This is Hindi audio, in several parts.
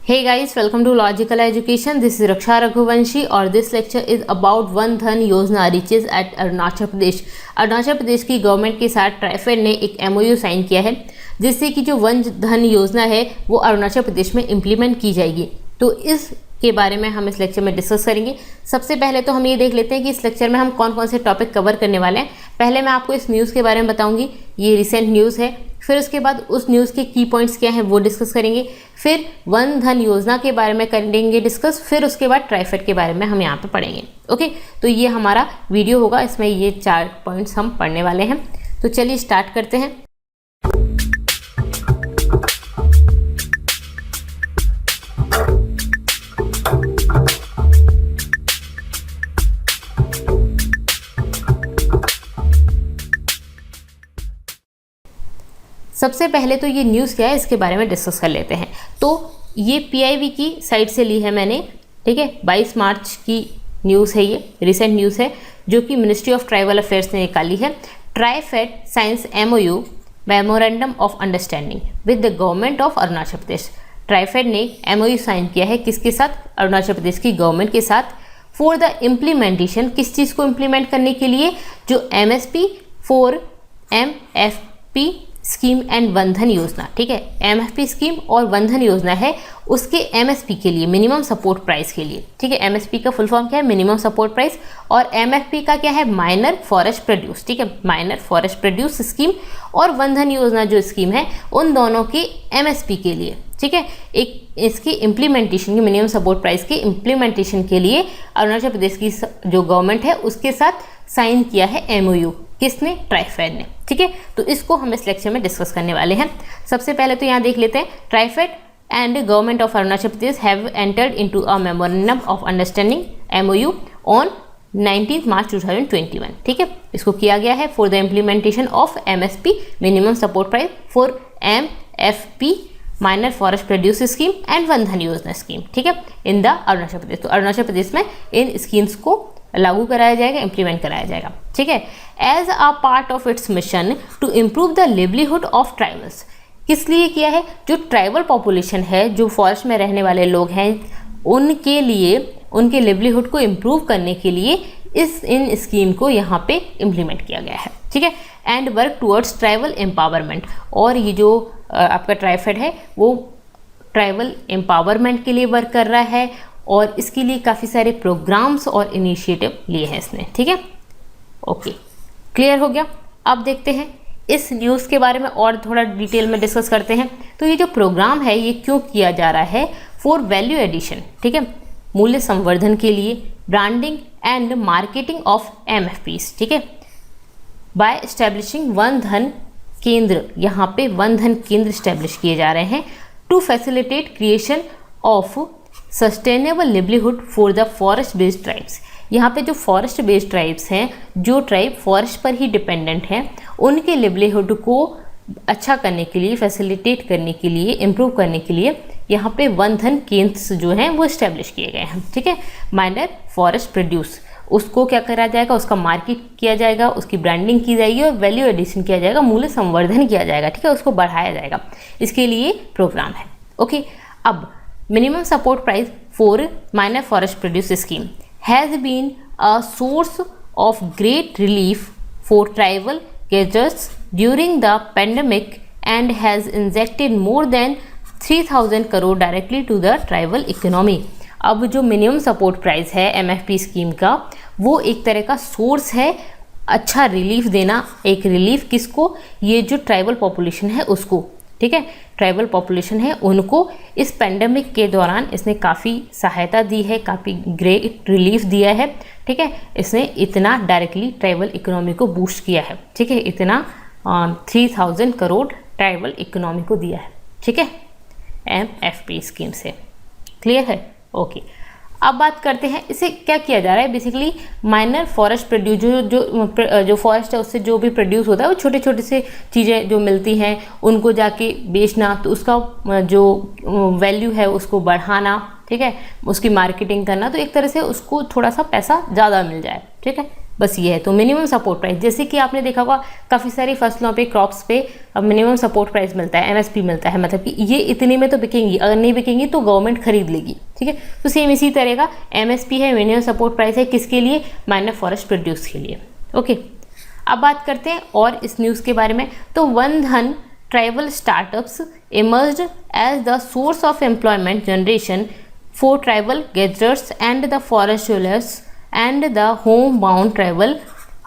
Hey guys, welcome to Logical Education. This is Raksha Raghuvanshi और this lecture is about one धन योजना reaches at अरुणाचल प्रदेश। अरुणाचल प्रदेश की गवर्नमेंट के साथ ट्राइफेड ने एक MOU साइन किया है जिससे कि जो वन धन योजना है वो अरुणाचल प्रदेश में इम्प्लीमेंट की जाएगी। तो इस के बारे में हम इस लेक्चर में डिस्कस करेंगे। सबसे पहले तो हम ये देख लेते हैं कि इस लेक्चर में हम कौन कौन से टॉपिक कवर करने वाले हैं। पहले मैं आपको इस न्यूज़ के बारे में बताऊंगी, ये रिसेंट न्यूज़ है। फिर उसके बाद उस न्यूज़ के की पॉइंट्स क्या हैं वो डिस्कस करेंगे। फिर वन धन योजना के बारे में करेंगे डिस्कस। फिर उसके बाद ट्राइफेड के बारे में हम यहाँ पे पढ़ेंगे। ओके, तो ये हमारा वीडियो होगा, इसमें ये 4 पॉइंट्स हम पढ़ने वाले हैं। तो चलिए स्टार्ट करते हैं। सबसे पहले तो ये न्यूज़ क्या है इसके बारे में डिस्कस कर लेते हैं। तो ये PIB की साइट से ली है मैंने, ठीक है। 22 मार्च की न्यूज़ है, ये रिसेंट न्यूज़ है जो कि मिनिस्ट्री ऑफ ट्राइबल अफेयर्स ने निकाली है। TRIFED signs MOU memorandum of understanding with the government of Arunachal Pradesh. TRIFED ने MOU साइन किया है किसके साथ? अरुणाचल प्रदेश की गवर्नमेंट के साथ। फॉर द इम्प्लीमेंटेशन, किस चीज़ को इम्प्लीमेंट करने के लिए? जो MSP for MFP scheme and one धन योजना, ठीक है। MFP स्कीम और वन धन योजना है उसके MSP के लिए, मिनिमम सपोर्ट प्राइस के लिए, ठीक है। MSP का फुल फॉर्म क्या है? Minimum support price. और MFP का क्या है? माइनर फॉरेस्ट प्रोड्यूस, ठीक है। माइनर फॉरेस्ट प्रोड्यूस स्कीम और वन धन योजना जो स्कीम है उन दोनों के MSP के लिए, ठीक है। एक इसकी इम्प्लीमेंटेशन की, मिनिमम सपोर्ट प्राइस की इम्प्लीमेंटेशन के लिए अरुणाचल प्रदेश की जो गवर्नमेंट है उसके साथ साइन किया है MOU। किसने? ट्राइफेड ने, ठीक है। तो इसको हम इस लेक्चर में डिस्कस करने वाले हैं। सबसे पहले तो यहाँ देख लेते हैं, TRIFED and government of Arunachal Pradesh have entered into a memorandum of understanding MOU on 19 मार्च 2021, ठीक है। इसको किया गया है for the implementation of MSP minimum support price for MFP minor forest produce scheme and one धन योजना स्कीम, ठीक है, इन द अरुणाचल प्रदेश। तो अरुणाचल प्रदेश में इन स्कीम्स को लागू कराया जाएगा, इम्प्लीमेंट कराया जाएगा, ठीक है। As a part of its mission to improve the livelihood of tribals. किस लिए किया है? जो ट्राइबल पॉपुलेशन है, जो फॉरेस्ट में रहने वाले लोग हैं, उनके लिए, उनके लिवलीहुड को इम्प्रूव करने के लिए इन स्कीम को यहाँ पे इम्प्लीमेंट किया गया है, ठीक है। And work towards tribal empowerment. और ये जो आपका ट्राइफेड है वो ट्राइबल एम्पावरमेंट के लिए वर्क कर रहा है और इसके लिए काफ़ी सारे प्रोग्राम्स और इनिशिएटिव लिए हैं इसने, ठीक है। ओके, क्लियर हो गया। अब देखते हैं इस न्यूज़ के बारे में और थोड़ा डिटेल में डिस्कस करते हैं। तो ये जो प्रोग्राम है ये क्यों किया जा रहा है? फॉर वैल्यू एडिशन, ठीक है, मूल्य संवर्धन के लिए, branding and marketing of MFPs, ठीक है। बाय एस्टेब्लिशिंग वन धन केंद्र, यहाँ पे वन धन केंद्र स्टैब्लिश किए जा रहे हैं to facilitate creation of sustainable livelihood for the forest based tribes. यहाँ पे जो फॉरेस्ट बेस्ड ट्राइब्स हैं, जो ट्राइब फॉरेस्ट पर ही डिपेंडेंट हैं, उनके लिवलीहुड को अच्छा करने के लिए, फैसिलिटेट करने के लिए, इम्प्रूव करने के लिए यहाँ पे वन धन केंद्र जो हैं वो इस्टेब्लिश किए गए हैं, ठीक है। माइनर फॉरेस्ट प्रोड्यूस, उसको क्या करा जाएगा? उसका मार्केट किया जाएगा, उसकी ब्रांडिंग की जाएगी और वैल्यू एडिशन किया जाएगा, मूल्य संवर्धन किया जाएगा, ठीक है, उसको बढ़ाया जाएगा। इसके लिए प्रोग्राम है। ओके, अब minimum support price for minor forest produce scheme has been a source of great relief for tribal gatherers during the pandemic and has injected more than 3000 crore directly to the tribal economy. अब जो मिनिमम सपोर्ट प्राइस है MFP स्कीम का, वो एक तरह का सोर्स है अच्छा रिलीफ देना। एक रिलीफ किसको? ये जो ट्राइबल पॉपुलेशन है उसको, ठीक है। ट्राइबल पॉपुलेशन है उनको इस पेंडेमिक के दौरान इसने काफ़ी सहायता दी है, काफ़ी ग्रेट रिलीफ दिया है, ठीक है। इसने इतना डायरेक्टली ट्राइबल इकोनॉमी को बूस्ट किया है, ठीक है। इतना 3000 करोड़ ट्राइबल इकोनॉमी को दिया है, ठीक है, MFP स्कीम से। क्लियर है? ओके, अब बात करते हैं इसे क्या किया जा रहा है। बेसिकली माइनर फॉरेस्ट प्रोड्यूस, जो फॉरेस्ट है उससे जो भी प्रोड्यूस होता है वो छोटे छोटे से चीज़ें जो मिलती हैं उनको जाके बेचना, तो उसका जो वैल्यू है उसको बढ़ाना, ठीक है, उसकी मार्केटिंग करना, तो एक तरह से उसको थोड़ा सा पैसा ज़्यादा मिल जाए, ठीक है, बस ये है। तो मिनिमम सपोर्ट प्राइस, जैसे कि आपने देखा होगा काफ़ी सारी फसलों पे, क्रॉप्स पे अब मिनिमम सपोर्ट प्राइस मिलता है, MSP मिलता है, मतलब कि ये इतने में तो बिकेंगी, अगर नहीं बिकेंगी तो गवर्नमेंट खरीद लेगी, ठीक है। तो सेम इसी तरह का MSP है, मिनिमम सपोर्ट प्राइस है, किसके लिए? माइनर फॉरेस्ट प्रोड्यूस के लिए। ओके, अब बात करते हैं और इस न्यूज़ के बारे में। तो Van Dhan tribal startups emerged as the source of employment generation for tribal gatherers and the forest dealers and the home bound tribal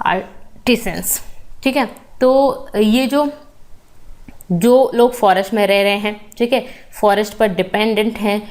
artisans, ठीक है। तो ये जो लोग फॉरेस्ट में रह रहे हैं, ठीक है, फॉरेस्ट पर डिपेंडेंट हैं,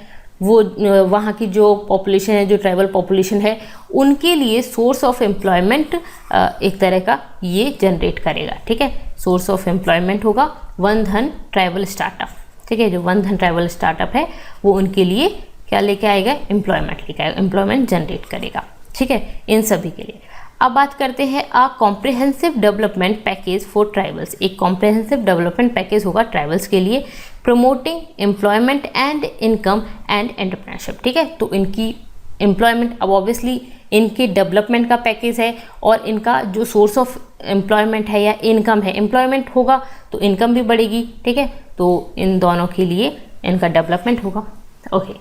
वो वहाँ की जो पॉपुलेशन है, जो ट्राइबल पॉपुलेशन है, उनके लिए सोर्स ऑफ एम्प्लॉयमेंट एक तरह का ये जनरेट करेगा, ठीक है। सोर्स ऑफ एम्प्लॉयमेंट होगा वन धन ट्राइबल स्टार्टअप, ठीक है। जो वन धन ट्राइबल स्टार्टअप है वो उनके लिए क्या लेके आएगा? एम्प्लॉयमेंट लेके आएगा, एम्प्लॉयमेंट जनरेट करेगा, ठीक है, इन सभी के लिए। अब बात करते हैं a comprehensive development package for tribals. एक कॉम्प्रिहेंसिव डेवलपमेंट पैकेज होगा ट्राइबल्स के लिए, promoting employment and income and entrepreneurship, ठीक है। तो इनकी एम्प्लॉयमेंट, अब ऑब्वियसली इनके डेवलपमेंट का पैकेज है और इनका जो सोर्स ऑफ एम्प्लॉयमेंट है या इनकम है, एम्प्लॉयमेंट होगा तो इनकम भी बढ़ेगी, ठीक है। तो इन दोनों के लिए इनका डेवलपमेंट होगा। ओके,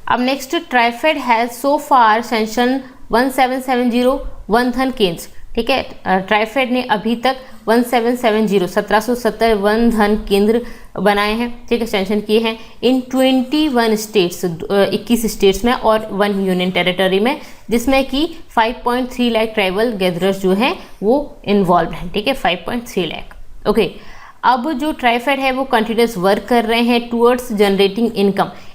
अब next, TRIFED has so far sanction 1770 Van Dhan Kendra, ठीक है। ट्राइफेड ने अभी तक 1770 वन धन केंद्र बनाए हैं, ठीक है, सेंशन किए हैं इन 21 स्टेट्स, 21 स्टेट्स में और 1 यूनियन टेरिटरी में, जिसमें कि 5.3 लाख ट्राइबल गैदरर्स जो हैं वो इन्वॉल्व हैं, ठीक है, 5.3 लाख। ओके, अब जो ट्राइफेड है वो कंटिन्यूस वर्क कर रहे हैं टूवर्ड्स जनरेटिंग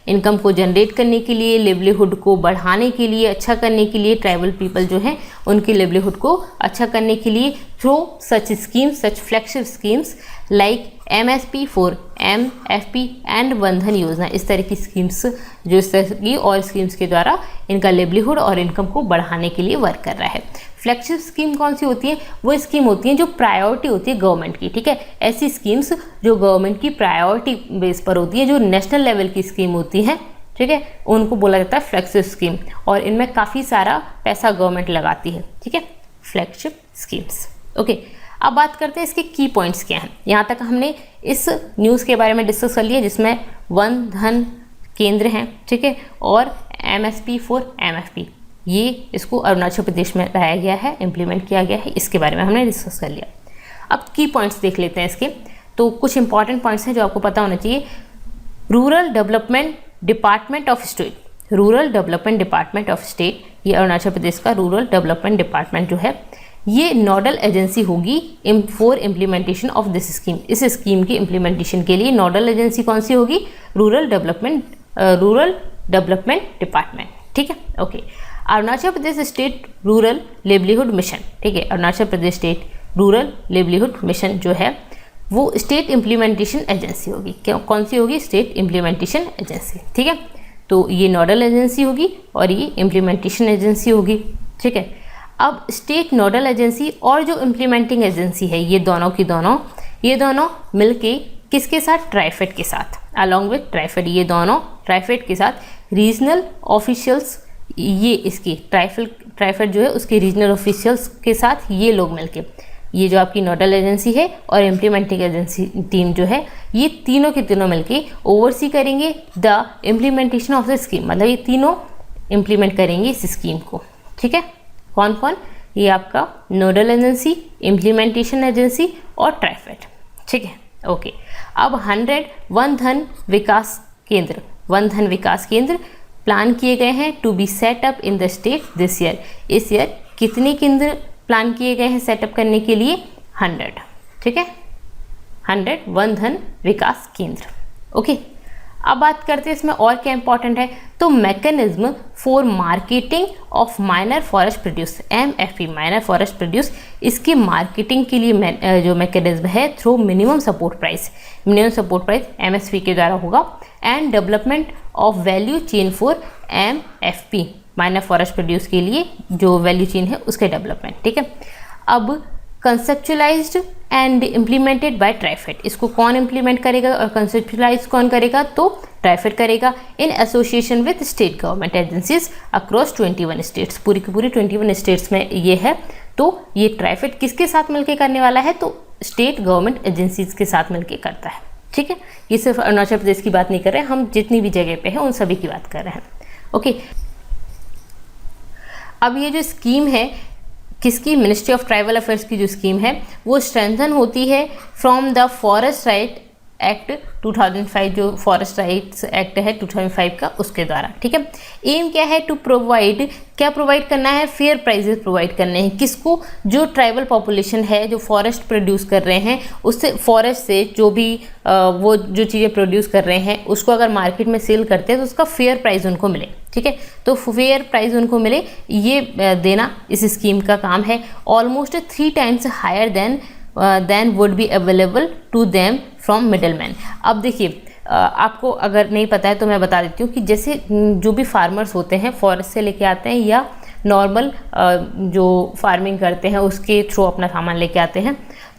इनकम को जनरेट करने के लिए, लिवलीहुड को बढ़ाने के लिए, अच्छा करने के लिए, ट्राइबल पीपल जो हैं उनकी लिवलीहुड को अच्छा करने के लिए through such schemes, such flagship schemes like MSP for MFP and one धन योजना। इस तरह की स्कीम्स, जो इस तरह की और स्कीम्स के द्वारा इनका लिवलीहुड और इनकम को बढ़ाने के लिए वर्क कर रहा है। फ्लैगशिप स्कीम कौन सी होती है? वो स्कीम होती है जो प्रायोरिटी होती है गवर्नमेंट की, ठीक है। ऐसी स्कीम्स जो गवर्नमेंट की प्रायोरिटी बेस पर होती है, जो नेशनल लेवल की स्कीम होती है, ठीक है, उनको बोला जाता है फ्लैगशिप स्कीम, और इनमें काफ़ी सारा पैसा गवर्नमेंट लगाती है, ठीक है, फ्लैगशिप स्कीम्स। ओके, अब बात करते हैं इसके की पॉइंट्स क्या हैं। यहाँ तक हमने इस न्यूज़ के बारे में डिस्कस कर लिया, जिसमें वन धन केंद्र हैं, ठीक है, और MSP फॉर MFP, ये इसको अरुणाचल प्रदेश में लाया गया है, इम्प्लीमेंट किया गया है, इसके बारे में हमने डिस्कस कर लिया। अब की पॉइंट्स देख लेते हैं इसके। तो कुछ इंपॉर्टेंट पॉइंट्स हैं जो आपको पता होना चाहिए। Rural development department of state, rural development department of state, ये अरुणाचल प्रदेश का रूरल डेवलपमेंट डिपार्टमेंट जो है, ये नोडल एजेंसी होगी for implementation of this scheme. इस स्कीम की इम्प्लीमेंटेशन के लिए नोडल एजेंसी कौन सी होगी? रूरल डेवलपमेंट डिपार्टमेंट, ठीक है। Okay, Arunachal Pradesh state rural livelihood mission, ठीक है, Arunachal Pradesh state rural livelihood mission जो है वो स्टेट इम्प्लीमेंटेशन एजेंसी होगी। क्यों, कौन सी होगी? स्टेट इम्प्लीमेंटेशन एजेंसी, ठीक है। तो ये नोडल एजेंसी होगी और ये इम्प्लीमेंटेशन एजेंसी होगी, ठीक है। अब स्टेट नोडल एजेंसी और जो इम्प्लीमेंटिंग एजेंसी है, ये दोनों मिलके किसके साथ? ट्राइफेड के साथ, अलॉन्ग विथ ट्राइफेड, ये दोनों ट्राइफेड के साथ रीजनल ऑफिशियल्स, ये इसकी ट्राइफेड जो है उसके रीजनल ऑफिशियल्स के साथ ये लोग मिलके, ये जो आपकी नोडल एजेंसी है और इम्प्लीमेंटिंग एजेंसी टीम जो है, ये तीनों के तीनों मिलके ओवरसी करेंगे the implementation of the scheme, मतलब ये तीनों इम्प्लीमेंट करेंगे इस स्कीम को, ठीक है। कौन कौन? ये आपका नोडल एजेंसी, इम्प्लीमेंटेशन एजेंसी और ट्राइफेड, ठीक है। ओके, अब 100 वन धन विकास केंद्र प्लान किए गए हैं to be setup in the state this year. इस ईयर कितने केंद्र प्लान किए गए हैं सेटअप करने के लिए? 100, ठीक है, 100 वन धन विकास केंद्र। ओके, अब बात करते हैं इसमें और क्या इंपॉर्टेंट है। तो mechanism for marketing of minor forest produce, MFP minor forest produce, इसकी मार्केटिंग के लिए जो मैकेनिज्म है through minimum support price MSP के द्वारा होगा, and development of value chain for MFP minor forest produce के लिए जो वैल्यू चेन है उसके डेवलपमेंट, ठीक है। अब कंसेप्चुलाइज्ड एंड इम्प्लीमेंटेड बाय ट्राइफेड। इसको कौन इम्प्लीमेंट करेगा और कंसेप्चुलाइज कौन करेगा? तो ट्राइफेड करेगा in association with state government agencies across 21 states. पूरी की पूरी 21 स्टेट्स में ये है। तो ये ट्राइफेड किसके साथ मिलकर करने वाला है? तो स्टेट गवर्नमेंट एजेंसीज के साथ मिलकर करता है। ठीक है, ये सिर्फ अरुणाचल प्रदेश की बात नहीं कर रहे हैं, हम जितनी भी जगह पे हैं उन सभी की बात कर रहे हैं। ओके, अब ये जो स्कीम है किसकी? मिनिस्ट्री ऑफ ट्राइबल अफेयर्स की जो स्कीम है वो स्ट्रेंथन होती है from the forest right act 2005, जो फॉरेस्ट राइट्स एक्ट है 2005 का, उसके द्वारा। ठीक है, एम क्या है? टू प्रोवाइड, क्या प्रोवाइड करना है? फेयर प्राइजेस प्रोवाइड करने हैं। किसको? जो ट्राइबल पॉपुलेशन है जो फॉरेस्ट प्रोड्यूस कर रहे हैं, उससे फॉरेस्ट से जो भी वो जो चीज़ें प्रोड्यूस कर रहे हैं उसको अगर मार्केट में सेल करते हैं तो उसका फेयर प्राइस उनको मिले। ठीक है, तो फेयर प्राइस उनको मिले, ये देना इस स्कीम का काम है। Almost 3 times higher than would be available to them from middle man. अब देखिए, आपको अगर नहीं पता है तो मैं बता देती हूँ कि जैसे जो भी फार्मर्स होते हैं फॉरेस्ट से लेके आते हैं या नॉर्मल जो फार्मिंग करते हैं उसके थ्रू अपना सामान लेके आते हैं,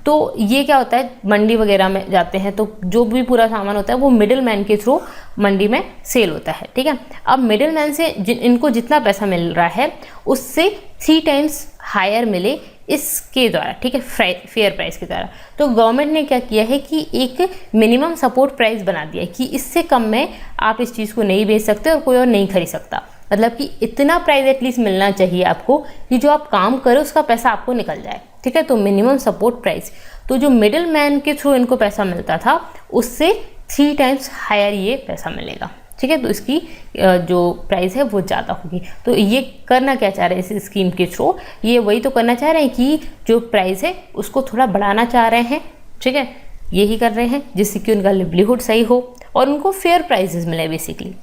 तो ये क्या होता है, मंडी वगैरह में जाते हैं तो जो भी पूरा सामान होता है वो मिडिल मैन के थ्रू मंडी में सेल होता है। ठीक है, अब मिडिल मैन से इनको जितना पैसा मिल रहा है उससे 3 times हायर मिले इसके द्वारा। ठीक है, फेयर प्राइस के द्वारा। तो गवर्नमेंट ने क्या किया है कि एक मिनिमम सपोर्ट प्राइस बना दिया है कि इससे कम में आप इस चीज़ को नहीं बेच सकते और कोई और नहीं खरीद सकता। मतलब कि इतना प्राइस एटलीस्ट मिलना चाहिए आपको कि जो आप काम करो उसका पैसा आपको निकल जाए। ठीक है, तो मिनिमम सपोर्ट प्राइस, तो जो मिडिल मैन के थ्रू इनको पैसा मिलता था उससे 3 times हायर ये पैसा मिलेगा। ठीक है, तो इसकी जो प्राइस है वो ज़्यादा होगी। तो ये करना क्या चाह रहे हैं इस स्कीम के थ्रू? ये वही तो करना चाह रहे हैं कि जो प्राइस है उसको थोड़ा बढ़ाना चाह रहे हैं। ठीक है, यही कर रहे हैं जिससे कि उनका लिवलीहुड सही हो और उनको फेयर प्राइसेस मिले बेसिकली।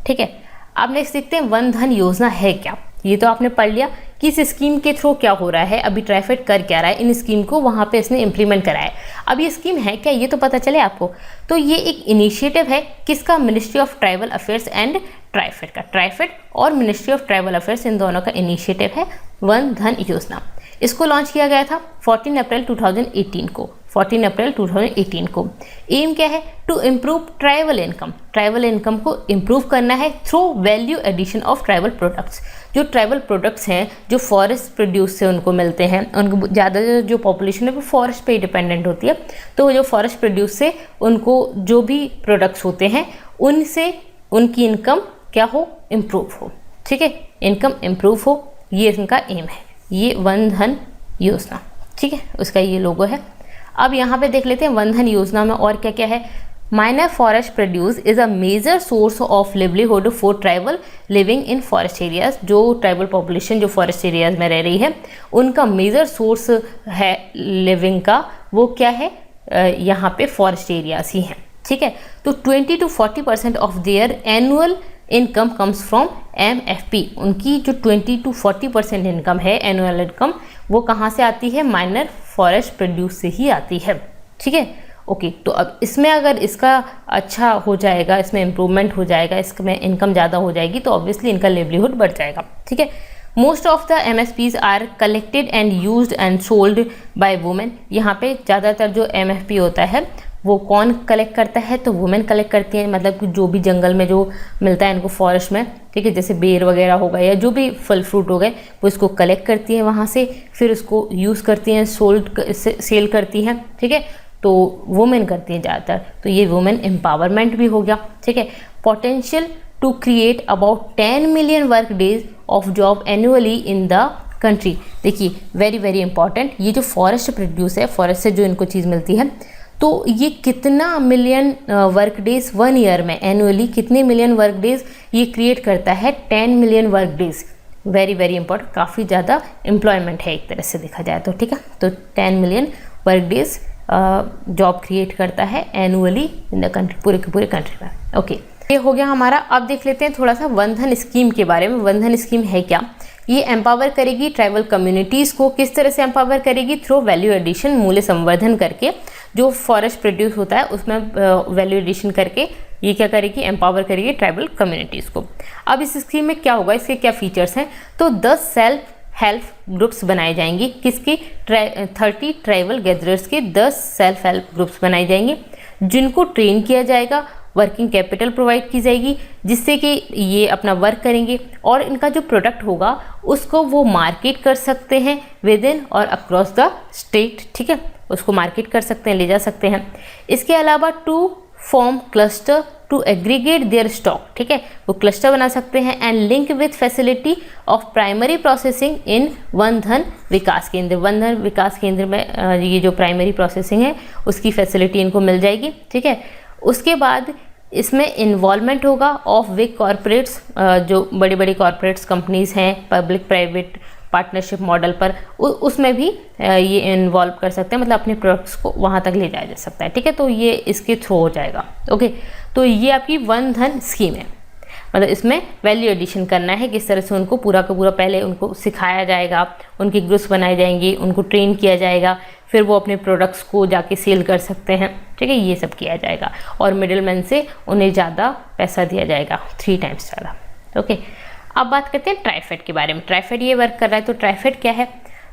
ठीक है, अब नेक्स्ट देखते हैं वन धन योजना है क्या। ये तो आपने पढ़ लिया कि इस स्कीम के थ्रू क्या हो रहा है, अभी ट्राइफेड कर क्या रहा है, इन स्कीम को वहाँ पे इसने इम्प्लीमेंट कराया है। अब ये स्कीम है क्या ये तो पता चले आपको। तो ये एक इनिशिएटिव है किसका? Ministry of tribal affairs and TRIFED का। ट्राइफेड और ministry of tribal affairs in दोनों का इनिशिएटिव है वन धन योजना। इसको लॉन्च किया गया था 14 अप्रैल 2018 को। 14 अप्रैल 2018 को। एम क्या है? To improve tribal income. Tribal income को इम्प्रूव करना है through value addition of tribal products. जो ट्राइबल प्रोडक्ट्स हैं जो फॉरेस्ट प्रोड्यूस से उनको मिलते हैं, उनको ज़्यादा जो पॉपुलेशन है वो फॉरेस्ट पे ही डिपेंडेंट होती है, तो जो फॉरेस्ट प्रोड्यूस से उनको जो भी प्रोडक्ट्स होते हैं उनसे उनकी इनकम क्या हो? इम्प्रूव हो। ठीक है, इनकम इम्प्रूव हो, ये इनका एम है, ये वन धन योजना। ठीक है, उसका ये लोगो है। अब यहाँ पे देख लेते हैं वन धन योजना में और क्या क्या है। Minor forest produce is a major source of livelihood for tribal living in forest areas. जो ट्राइबल पॉपुलेशन जो फॉरेस्ट एरियाज में रह रही है उनका मेजर सोर्स है लिविंग का, वो क्या है? यहाँ पे फॉरेस्ट एरियाज ही हैं। ठीक है, तो 20 to 40% of their annual income comes from MFP। उनकी जो 20 to 40% इनकम है, एनुअल इनकम, वो कहाँ से आती है? माइनर फॉरेस्ट प्रोड्यूस से ही आती है। ठीक है, ओके। तो अब इसमें अगर इसका अच्छा हो जाएगा, इसमें इम्प्रूवमेंट हो जाएगा, इसमें इनकम ज़्यादा हो जाएगी तो ऑब्वियसली इनका लिवलीहुड बढ़ जाएगा। ठीक है, most of the MSPs are collected and used and sold by women. यहाँ पे ज़्यादातर जो MFP होता है वो कौन कलेक्ट करता है? तो वुमेन कलेक्ट करती हैं। मतलब कि जो भी जंगल में जो मिलता है इनको फॉरेस्ट में, ठीक है, जैसे बेर वगैरह हो गए या जो भी फल फ्रूट हो गए, वो इसको कलेक्ट करती हैं वहाँ से, फिर उसको यूज़ करती हैं, सेल करती हैं। ठीक है, तो वुमेन करती हैं ज़्यादातर। तो ये वुमेन एम्पावरमेंट भी हो गया। ठीक है, potential to create about 10 million work days of job annually in the country. देखिए, वेरी वेरी इंपॉर्टेंट, ये जो फॉरेस्ट प्रोड्यूस है, फॉरेस्ट से जो इनको चीज़ मिलती है, तो ये कितना मिलियन वर्क डेज 1 ईयर में एनुअली कितने मिलियन वर्क डेज ये क्रिएट करता है? 10 million work days. Very very important, काफ़ी ज़्यादा एम्प्लॉयमेंट है एक तरह से देखा जाए तो। ठीक है, तो 10 million work days job create करता है एनुअली इन द कंट्री, पूरे के पूरे कंट्री में। ओके, ये हो गया हमारा। अब देख लेते हैं थोड़ा सा वन धन स्कीम के बारे में। वन धन स्कीम है क्या? ये एम्पावर करेगी ट्राइबल कम्युनिटीज़ को। किस तरह से एम्पावर करेगी? थ्रू वैल्यू एडिशन, मूल्य संवर्धन करके। जो फॉरेस्ट प्रोड्यूस होता है उसमें वैल्यू एडिशन करके ये क्या करेगी? एम्पावर करेगी ट्राइबल कम्युनिटीज़ को। अब इस स्कीम में क्या होगा, इसके क्या फीचर्स हैं? तो 10 सेल्फ हेल्प ग्रुप्स बनाए जाएंगे। किसके? 30 ट्राइबल गैदरर्स के 10 सेल्फ हेल्प ग्रुप्स बनाए जाएंगे जिनको ट्रेन किया जाएगा, वर्किंग कैपिटल प्रोवाइड की जाएगी जिससे कि ये अपना वर्क करेंगे और इनका जो प्रोडक्ट होगा उसको वो मार्केट कर सकते हैं विद इन और अक्रॉस द स्टेट। ठीक है, उसको मार्केट कर सकते हैं, ले जा सकते हैं। इसके अलावा to form cluster to aggregate their stock. ठीक है, वो क्लस्टर बना सकते हैं and link with facility of primary processing in Van Dhan Vikas केंद्र। वन धन विकास केंद्र में ये जो प्राइमरी प्रोसेसिंग है उसकी फैसिलिटी इनको मिल जाएगी। ठीक है, उसके बाद इसमें इन्वॉल्वमेंट होगा ऑफ बिग कॉरपोरेट्स, जो बड़ी बड़ी कॉरपोरेट्स कंपनीज़ हैं पब्लिक प्राइवेट पार्टनरशिप मॉडल पर, उसमें भी ये इन्वॉल्व कर सकते हैं, मतलब अपने प्रोडक्ट्स को वहाँ तक ले जाया जा सकता है। ठीक है, तो ये इसके थ्रू हो जाएगा। ओके, तो ये आपकी वन धन स्कीम है, मतलब इसमें वैल्यू एडिशन करना है, किस तरह से उनको पूरा का पूरा पहले उनको सिखाया जाएगा, उनके ग्रुप्स बनाए जाएंगे, उनको ट्रेन किया जाएगा, फिर वो अपने प्रोडक्ट्स को जाके सेल कर सकते हैं। ठीक है, ये सब किया जाएगा और मिडिलमैन से उन्हें ज़्यादा पैसा दिया जाएगा, 3 टाइम्स ज़्यादा। ओके, अब बात करते हैं ट्राइफेड के बारे में। ट्राइफेड ये वर्क कर रहा है, तो ट्राइफेड क्या है?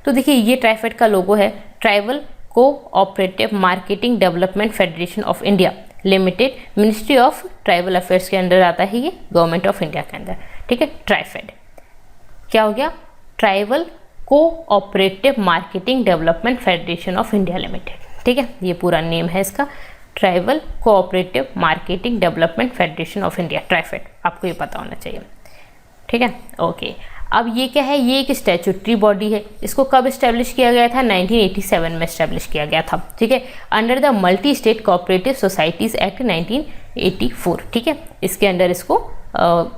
तो देखिए ये ट्राइफेड का लोगो है, tribal cooperative marketing development federation of India limited, ministry of tribal affairs के अंदर आता है ये, गवर्नमेंट ऑफ इंडिया के अंदर। ठीक है, ट्राइफेड क्या हो गया? Tribal cooperative marketing development federation of India limited. ठीक है, ये पूरा नेम है इसका, tribal cooperative marketing development federation of India, TRIFED, आपको ये पता होना चाहिए। ठीक है, ओके। अब ये क्या है? ये एक स्टैट्यूटरी बॉडी है। इसको कब इस्टेब्लिश किया गया था? 1987 में इस्टेब्लिश किया गया था। ठीक है, under the multi state cooperative societies act 1984। ठीक है, इसके अंडर इसको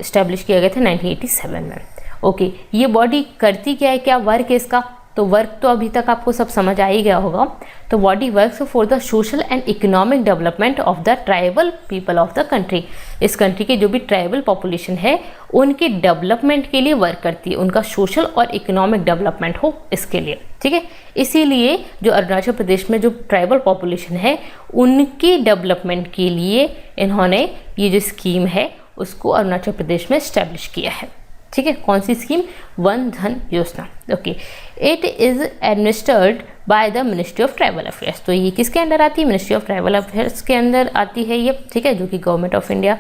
इस्टेब्लिश किया गया था 1987 में। ओके, ये बॉडी करती क्या है, क्या वर्क है इसका? तो वर्क तो अभी तक आपको सब समझ आ ही गया होगा। तो body works for the social and economic development of the tribal people of the country. इस कंट्री के जो भी ट्राइबल पॉपुलेशन है उनके डेवलपमेंट के लिए वर्क करती है, उनका सोशल और इकोनॉमिक डेवलपमेंट हो इसके लिए। ठीक है, इसीलिए जो अरुणाचल प्रदेश में जो ट्राइबल पॉपुलेशन है उनके डेवलपमेंट के लिए इन्होंने ये जो स्कीम है उसको अरुणाचल प्रदेश में इस्टेब्लिश किया है। ठीक है, कौन सी स्कीम? वन धन योजना। Okay, it is administered by the ministry of tribal affairs. तो ये किसके अंडर आती है? मिनिस्ट्री ऑफ ट्राइबल अफेयर्स के अंदर आती है ये। ठीक है, जो कि गवर्नमेंट ऑफ इंडिया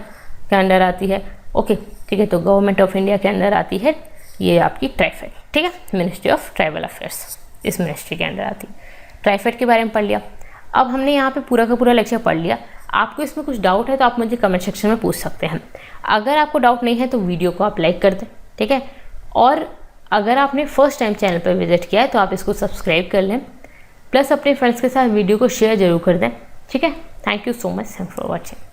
के अंडर आती है। ओके, ठीक है, तो गवर्नमेंट ऑफ इंडिया के अंदर आती है ये आपकी ट्राइफेड। ठीक है, मिनिस्ट्री ऑफ ट्राइबल अफेयर्स इस मिनिस्ट्री के अंदर आती है। ट्राइफेड के बारे में पढ़ लिया। अब हमने यहाँ पे पूरा का पूरा लेक्चर पढ़ लिया। आपको इसमें कुछ डाउट है तो आप मुझे कमेंट सेक्शन में पूछ सकते हैं। अगर आपको डाउट नहीं है तो वीडियो को आप लाइक कर दें। ठीक है, और अगर आपने फर्स्ट टाइम चैनल पर विजिट किया है तो आप इसको सब्सक्राइब कर लें, प्लस अपने फ्रेंड्स के साथ वीडियो को शेयर जरूर कर दें। ठीक है, thank you so much for watching.